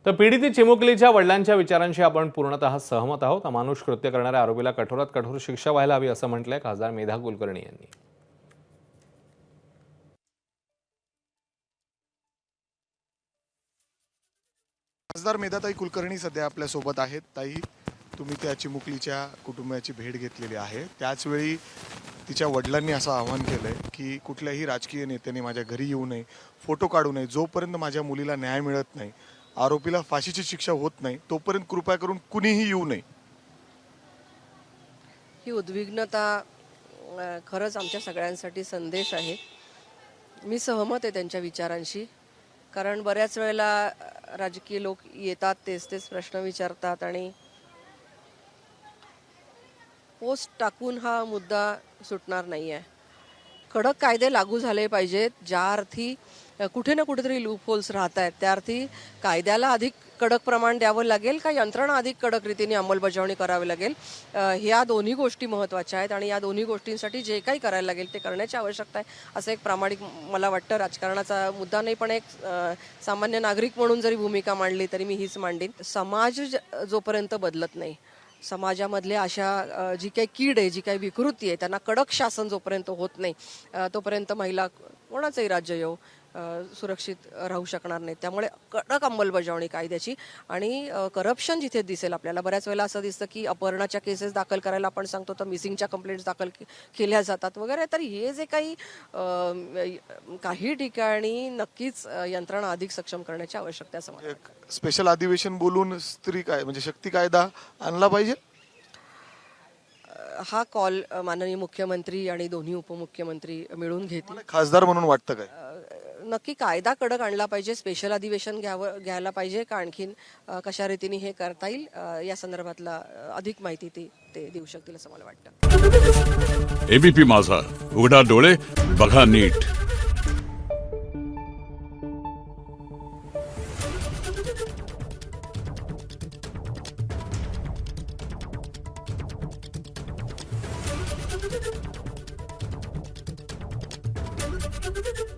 तर पीडित चिमुकलीच्या वडिलांच्या विचारांशी आपण पूर्णतः सहमत आहोत। अमानुष कृत्य करणाऱ्या आरोपीला कठोरात कठोर शिक्षा व्हायला हवी असं म्हटलंय खासदार मेधा कुलकर्णी यांनी। खासदार मेधाताई कुलकर्णी सध्या आपल्या सोबत आहेत। ताई, तुम्ही त्या चिमुकलीच्या कुटुंबाची भेट घेतलेली आहे। त्याचवेळी तिच्या वडिलांनी असं आवाहन केलंय की कुठल्याही राजकीय नेत्याने माझ्या घरी येऊ नये, फोटो काढू नये। जोपर्यंत माझ्या मुलीला न्याय मिळत नाही, आरोपीला फाशीची शिक्षा होत नाही, तोपर्यंत कृपा करून कुणीही येऊ नये। ही उद्विग्नता खरंच आमच्या सगळ्यांसाठी संदेश आहे। मी सहमत आहे त्यांच्या विचारांशी, कारण बऱ्याच वेळेला राजकीय लोक येतात, तेच प्रश्न विचारतात आणि पोस्ट टाकून हा मुद्दा सुटणार नाही आहे। कडक कायदे लागू झाले पाहिजेत। ज्या अर्थी कुठे ना कुठेतरी लूपहोल्स राहत आहेत, त्या अर्थी कायद्याला अधिक कडक प्रमाण द्यावं लागेल का यंत्रणा अधिक कडक रीतीने अंमलबजावणी करावी लागेल, ह्या दोन्ही गोष्टी महत्त्वाच्या आहेत आणि या दोन्ही गोष्टींसाठी जे काही करायला लागेल ते करण्याची आवश्यकता आहे असं एक प्रामाणिक मला वाटतं। राजकारणाचा मुद्दा नाही, पण एक सामान्य नागरिक म्हणून जरी भूमिका मांडली तरी मी हीच मांडीन। समाज जोपर्यंत बदलत नाही, समाजामधल्या अशा जी काही कीड आहे, जी काही विकृती आहे, त्यांना कडक शासन जोपर्यंत होत नाही तोपर्यंत महिला कोणाचंही राज्य येऊ सुरक्षित राहू शकणार नाही। त्यामुळे कडक अंमलबजावणी कायद्याची आणि करप्शन जिथे दिसेल आपल्याला, बऱ्याच वेळेला असं दिसतं की अपहरणाच्या केसेस दाखल करायला आपण सांगतो तर मिसिंगच्या कंप्लेंट्स दाखल केल्या जातात वगैरे। तर हे जे काही ठिकाणी नक्कीच यंत्रणा अधिक सक्षम करण्याची आवश्यकता आहे असं मला वाटतं। स्पेशल अधिवेशन बोलून स्त्री काय म्हणजे शक्ती कायदा आणला पाहिजे। हा कॉल माननीय मुख्यमंत्री आणि दोन्ही उपमुख्यमंत्री मिळून घेतील। खासदार म्हणून वाटतं काय? नक्की कायदा कडक आणला पाहिजे, स्पेशल अधिवेशन घ्यायला पाहिजे का आणखीन कशा रीतीने हे करता येईल या संदर्भातला अधिक माहिती ते देऊ शकतील असं मला वाटतं। एबीपी माझा, उघडा डोळे बघा नीट। Thank you.